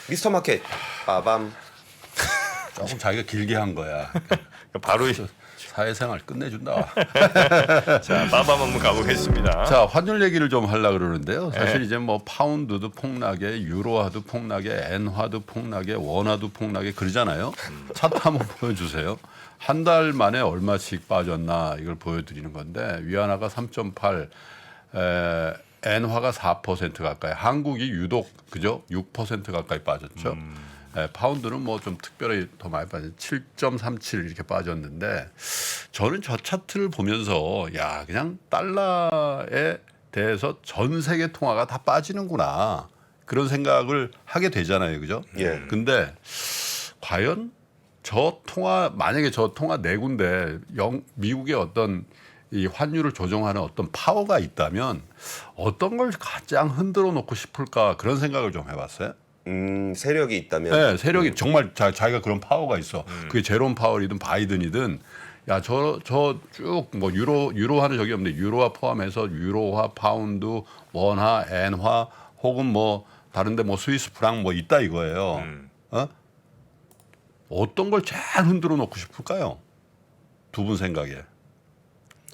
미스터 마켓 빠밤. 조금 자기가 길게 한 거야. 바로 사회생활 끝내준다. 자, 빠밤 한번 가보겠습니다. 자, 환율 얘기를 좀 하려고 그러는데요. 사실 이제 뭐 파운드도 폭락에, 유로화도 폭락에, 엔화도 폭락에, 원화도 폭락에 그러잖아요. 차트 한번 보여주세요. 한 달 만에 얼마씩 빠졌나 이걸 보여드리는 건데 위안화가 3.8, 엔화가 4% 가까이, 한국이 유독 그죠? 6% 가까이 빠졌죠. 파운드는 뭐 좀 특별히 더 많이 빠졌, 7.37 이렇게 빠졌는데 저는 저 차트를 보면서 야 그냥 달러에 대해서 전 세계 통화가 다 빠지는구나 그런 생각을 하게 되잖아요, 그죠? 예. 근데 과연 저 통화 만약에 저 통화 네 군데 미국의 어떤 이 환율을 조정하는 어떤 파워가 있다면 어떤 걸 가장 흔들어 놓고 싶을까 그런 생각을 좀 해봤어요. 세력이 있다면. 네, 세력이 정말 자기가 그런 파워가 있어. 그게 제롬 파월이든 바이든이든 야 저 쭉 뭐 유로화는 저기 없는데 유로화 포함해서 유로화, 파운드, 원화, 엔화 혹은 뭐 다른데 뭐 스위스 프랑 뭐 있다 이거예요. 어떤 걸 제일 흔들어 놓고 싶을까요? 두 분 생각에.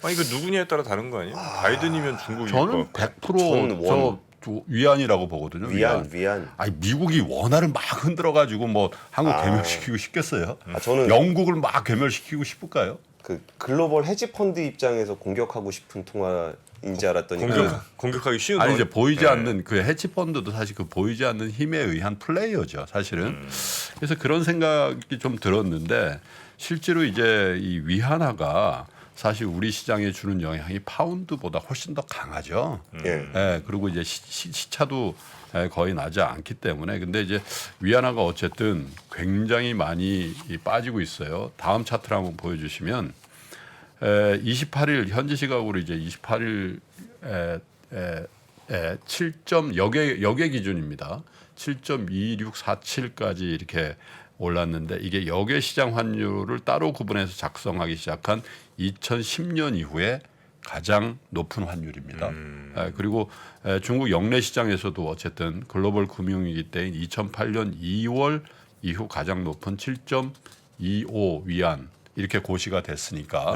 아, 이거 누구냐에 따라 다른 거 아니에요? 바이든이면 중국일 저는 것 같고. 100% 저 위안이라고 보거든요. 위안. 아니 미국이 원화를 막 흔들어 가지고 뭐 한국 괴멸시키고 싶겠어요? 저는 영국을 막 괴멸시키고 싶을까요? 그 글로벌 헤지 펀드 입장에서 공격하고 싶은 통화인지 알았더니 공격하기 쉬운 아니 거. 이제 보이지 않는 그 해치 펀드도 사실 그 보이지 않는 힘에 의한 플레이어죠, 사실은. 그래서 그런 생각이 좀 들었는데 실제로 이제 이 위안화가 사실 우리 시장에 주는 영향이 파운드보다 훨씬 더 강하죠. 예. 예, 그리고 이제 시차도 거의 나지 않기 때문에 근데 이제 위안화가 어쨌든 굉장히 많이 빠지고 있어요. 다음 차트를 한번 보여주시면 28일 현지 시각으로 이제 28일 7점 역의 기준입니다. 7.2647까지 이렇게 올랐는데 이게 역의 시장 환율을 따로 구분해서 작성하기 시작한 2010년 이후에 가장 높은 환율입니다. 그리고 중국 영내 시장에서도 어쨌든 글로벌 금융위기 때인 2008년 2월 이후 가장 높은 7.25 위안 이렇게 고시가 됐으니까.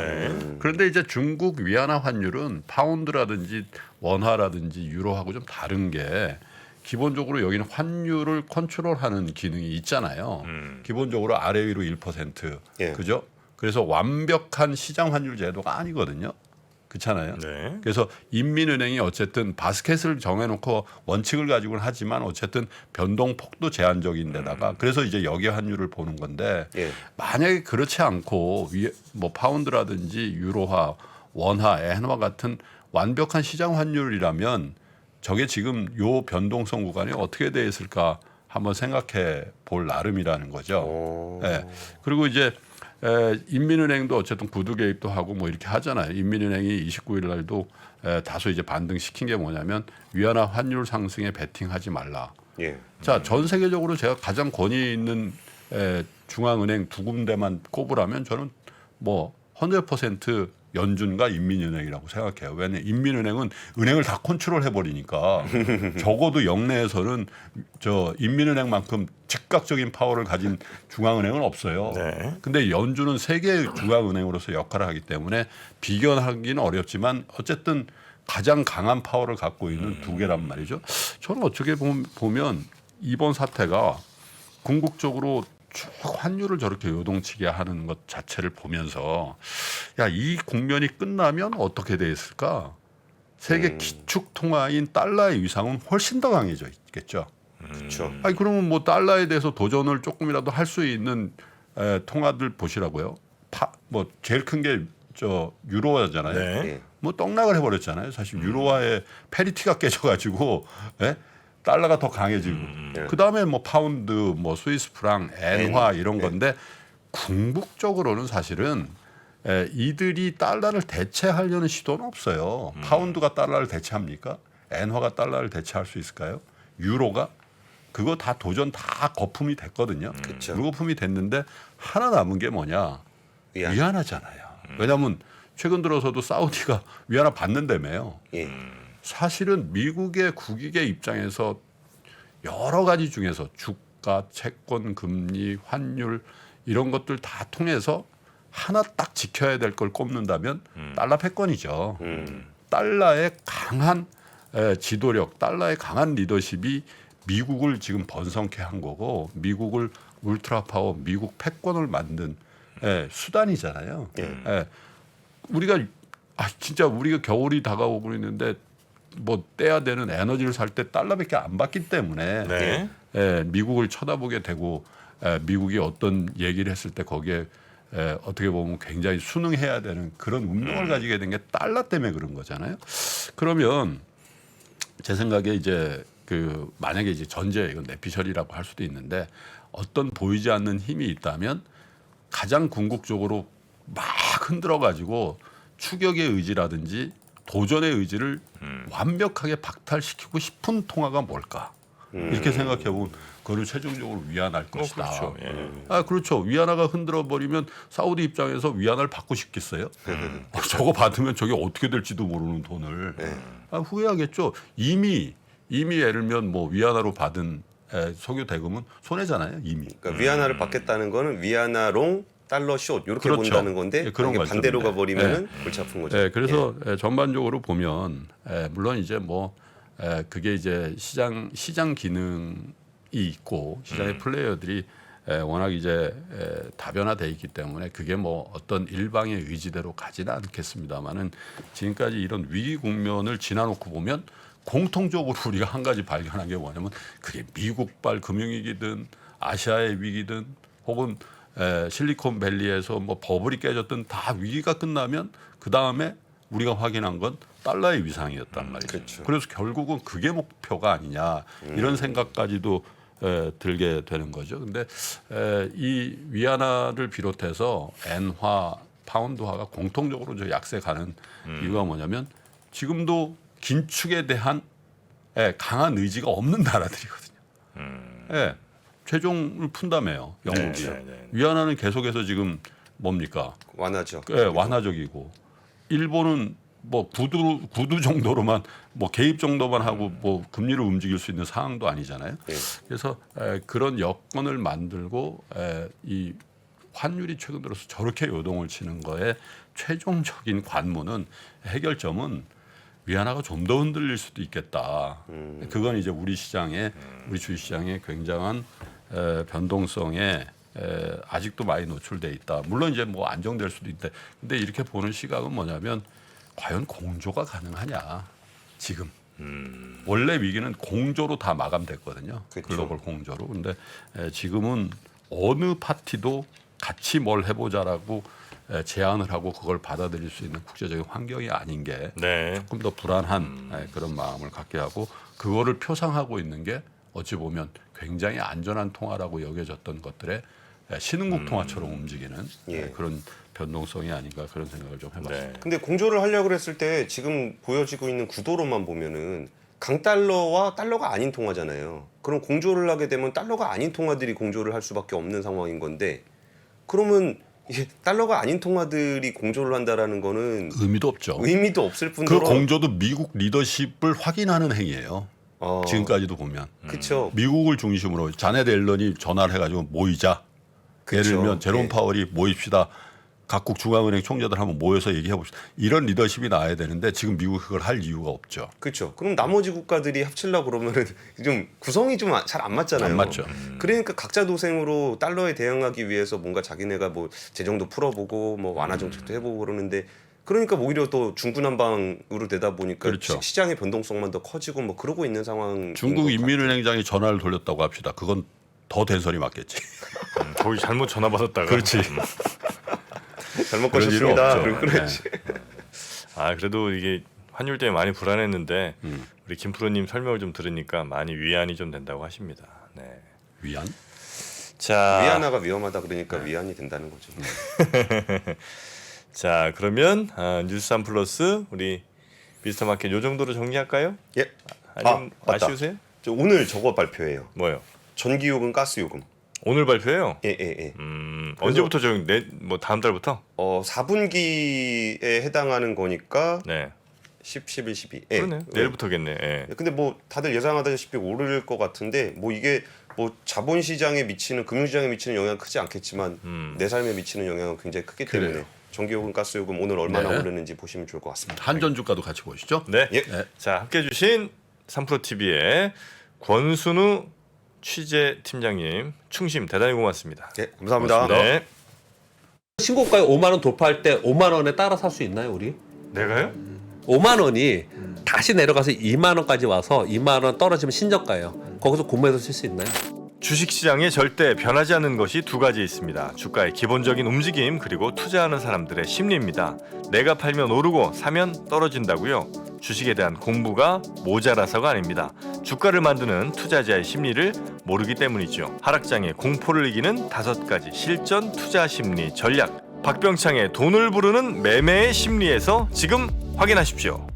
그런데 이제 중국 위안화 환율은 파운드라든지 원화라든지 유로하고 좀 다른 게 기본적으로 여기는 환율을 컨트롤하는 기능이 있잖아요. 기본적으로 아래 위로 1%, 예. 그죠? 그래서 완벽한 시장 환율 제도가 아니거든요. 그렇잖아요. 네. 그래서 인민은행이 어쨌든 바스켓을 정해놓고 원칙을 가지고는 하지만 어쨌든 변동폭도 제한적인 데다가 그래서 이제 역의 환율을 보는 건데 예. 만약에 그렇지 않고 뭐 파운드라든지 유로화, 원화, 엔화 같은 완벽한 시장 환율이라면 저게 지금 요 변동성 구간이 어떻게 돼 있을까 한번 생각해 볼 나름이라는 거죠. 예. 그리고 이제 인민은행도 어쨌든 구두 개입도 하고 뭐 이렇게 하잖아요. 인민은행이 29일 날도 다소 이제 반등시킨 게 뭐냐면 위안화 환율 상승에 베팅하지 말라. 예. 자, 전 세계적으로 제가 가장 권위 있는 중앙은행 두 군데만 꼽으라면 저는 뭐 100% 연준과 인민은행이라고 생각해요. 왜냐하면 인민은행은 은행을 다 컨트롤 해버리니까 적어도 영내에서는 저 인민은행만큼 즉각적인 파워를 가진 중앙은행은 없어요. 네. 근데 연준은 세계 중앙은행으로서 역할을 하기 때문에 비견하기는 어렵지만 어쨌든 가장 강한 파워를 갖고 있는 두 개란 말이죠. 저는 어떻게 보면 이번 사태가 궁극적으로 쭉 환율을 저렇게 요동치게 하는 것 자체를 보면서 야, 이 국면이 끝나면 어떻게 돼 있을까? 세계 기축 통화인 달러의 위상은 훨씬 더 강해져 있겠죠. 그렇죠. 아니 그러면 뭐 달러에 대해서 도전을 조금이라도 할 수 있는 통화들 보시라고요. 뭐 제일 큰 게 저 유로화잖아요. 네. 예. 뭐 떡락을 해버렸잖아요. 사실 유로화의 패리티가 깨져가지고 달러가 더 강해지고 그 다음에 뭐 파운드, 뭐 스위스 프랑, 엔화 이런 건데 궁극적으로는 사실은 이들이 달러를 대체하려는 시도는 없어요. 파운드가 달러를 대체합니까? 엔화가 달러를 대체할 수 있을까요? 유로가? 그거 다 도전 다 거품이 됐거든요. 그쵸. 물거품이 됐는데 하나 남은 게 뭐냐? 위안. 위안화잖아요. 왜냐하면 최근 들어서도 사우디가 위안화 받는다며요. 예. 사실은 미국의 국익의 입장에서 여러 가지 중에서 물가, 채권, 금리, 환율 이런 것들 다 통해서 하나 딱 지켜야 될 걸 꼽는다면 달러 패권이죠. 달러의 강한 지도력, 달러의 강한 리더십이 미국을 지금 번성케 한 거고 미국을 울트라 파워, 미국 패권을 만든 수단이잖아요. 우리가 진짜 우리가 겨울이 다가오고 있는데 뭐 떼야 되는 에너지를 살 때 달러밖에 안 받기 때문에 네. 미국을 쳐다보게 되고 미국이 어떤 얘기를 했을 때 거기에 어떻게 보면 굉장히 순응해야 되는 그런 운명을 가지게 된 게 달러 때문에 그런 거잖아요. 그러면 제 생각에 이제 그 만약에 이제 전제 이건 내피셜이라고 할 수도 있는데 어떤 보이지 않는 힘이 있다면 가장 궁극적으로 막 흔들어 가지고 추격의 의지라든지 도전의 의지를 완벽하게 박탈시키고 싶은 통화가 뭘까? 이렇게 생각해 보면 그를 최종적으로 위안할 것이다. 그렇죠. 예. 그렇죠. 위안화가 흔들어 버리면 사우디 입장에서 위안화를 받고 싶겠어요? 저거 받으면 저게 어떻게 될지도 모르는 돈을 후회하겠죠. 이미 예를 들면 뭐 위안화로 받은 석유 대금은 손해잖아요. 이미. 그러니까 위안화를 받겠다는 거는 위안화롱 달러 숏 이렇게 그렇죠. 본다는 건데 그런 이게 반대로 관점인데. 가버리면은 골치 아픈 거죠. 그래서 전반적으로 보면 물론 이제 뭐 그게 이제 시장 기능이 있고 시장의 플레이어들이 워낙 이제 다변화돼 있기 때문에 그게 뭐 어떤 일방의 의지대로 가지는 않겠습니다만은 지금까지 이런 위기 국면을 지나놓고 보면 공통적으로 우리가 한 가지 발견한 게 뭐냐면 그게 미국발 금융위기든 아시아의 위기든 혹은 실리콘밸리에서 뭐 버블이 깨졌든 다 위기가 끝나면 그 다음에 우리가 확인한 건 달러의 위상이었단 말이죠. 그렇죠. 그래서 결국은 그게 목표가 아니냐 이런 생각까지도 들게 되는 거죠. 근데 이 위안화를 비롯해서 엔화, 파운드화가 공통적으로 저 약세 가는 이유가 뭐냐면 지금도 긴축에 대한 강한 의지가 없는 나라들이거든요. 최종을 푼다며요. 영국이. 네. 위안화는 계속해서 지금 뭡니까? 완화죠. 완화적이고 일본은 뭐 구두 정도로만 뭐 개입 정도만 하고 뭐 금리를 움직일 수 있는 상황도 아니잖아요. 그래서 그런 여건을 만들고 이 환율이 최근 들어서 저렇게 요동을 치는 거에 최종적인 관문은 해결점은 위안화가 좀 더 흔들릴 수도 있겠다. 그건 이제 우리 주식 시장에 굉장한 변동성에 아직도 많이 노출돼 있다. 물론 이제 뭐 안정될 수도 있는데, 근데 이렇게 보는 시각은 뭐냐면 과연 공조가 가능하냐? 지금 원래 위기는 공조로 다 마감됐거든요. 그렇죠. 글로벌 공조로. 근데 지금은 어느 파티도 같이 뭘 해보자라고 제안을 하고 그걸 받아들일 수 있는 국제적인 환경이 아닌 게 네. 조금 더 불안한 그런 마음을 갖게 하고 그거를 표상하고 있는 게 어찌 보면 굉장히 안전한 통화라고 여겨졌던 것들의 신흥국 통화처럼 움직이는 그런 변동성이 아닌가 그런 생각을 좀 해봤습니다. 네. 근데 공조를 하려고 했을 때 지금 보여지고 있는 구도로만 보면은 강달러와 달러가 아닌 통화잖아요. 그럼 공조를 하게 되면 달러가 아닌 통화들이 공조를 할 수밖에 없는 상황인 건데 그러면 이게 달러가 아닌 통화들이 공조를 한다라는 거는 의미도 없죠. 의미도 없을 그 뿐더러 공조도 미국 리더십을 확인하는 행위예요. 지금까지도 보면 그렇죠. 미국을 중심으로 자넷 앨런이 전화를 해가지고 모이자. 예를 들면 제롬 파월이 모입시다. 각국 중앙은행 총재들 한번 모여서 얘기해 봅시다. 이런 리더십이 나와야 되는데 지금 미국이 그걸 할 이유가 없죠. 그렇죠. 그럼 나머지 국가들이 합치려고 그러면은 좀 구성이 좀 잘 안 맞잖아요. 안 맞죠. 그러니까 각자 도생으로 달러에 대응하기 위해서 뭔가 자기네가 뭐 재정도 풀어보고 뭐 완화 정책도 해보고 그러는데 그러니까 오히려 또 중구난방으로 되다 보니까 그렇죠. 시장의 변동성만 더 커지고 뭐 그러고 있는 상황. 중국 인민은행장이 전화를 돌렸다고 합시다. 그건 더 대선이 맞겠지. 거기 잘못 전화 받았다가. 그렇지. 잘못 그런 일은 거셨습니다. 없죠. 그렇지. 아 그래도 이게 환율 때문에 많이 불안했는데 우리 김프로님 설명을 좀 들으니까 많이 위안이 좀 된다고 하십니다. 네. 위안? 자, 위안화가 위험하다 그러니까 위안이 된다는 거죠. 자 그러면 뉴스3 플러스 우리 미스터마켓 요 정도로 정리할까요? 예. 아니면 맞다. 아쉬우세요? 저 오늘 저거 발표해요. 뭐요? 전기요금, 가스요금. 오늘 발표해요? 예. 언제부터 뭐 다음 달부터? 4분기에 해당하는 거니까 네. 10, 11, 12. 그러네. 내일부터겠네. 예. 근데 뭐 다들 예상하다시피 오를 것 같은데 뭐 이게 뭐 자본시장에 미치는 금융시장에 미치는 영향은 크지 않겠지만 내 삶에 미치는 영향은 굉장히 크기 때문에 그래요. 전기요금, 가스요금 오늘 얼마나 네. 오르는지 보시면 좋을 것 같습니다. 한전 주가도 같이 보시죠. 네. 예. 자, 함께해 주신 3프로TV의 권순우 취재팀장님 충심 대단히 고맙습니다. 예, 감사합니다. 네. 신고가에 5만 원 돌파할 때 5만 원에 따라 살 수 있나요, 우리? 내가요? 5만 원이 다시 내려가서 2만 원까지 와서 2만 원 떨어지면 신저가예요. 거기서 구매해서 쓸 수 있나요? 주식시장에 절대 변하지 않는 것이 두 가지 있습니다. 주가의 기본적인 움직임 그리고 투자하는 사람들의 심리입니다. 내가 팔면 오르고 사면 떨어진다고요. 주식에 대한 공부가 모자라서가 아닙니다. 주가를 만드는 투자자의 심리를 모르기 때문이죠. 하락장의 공포를 이기는 5가지 실전 투자 심리 전략. 박병창의 돈을 부르는 매매의 심리에서 지금 확인하십시오.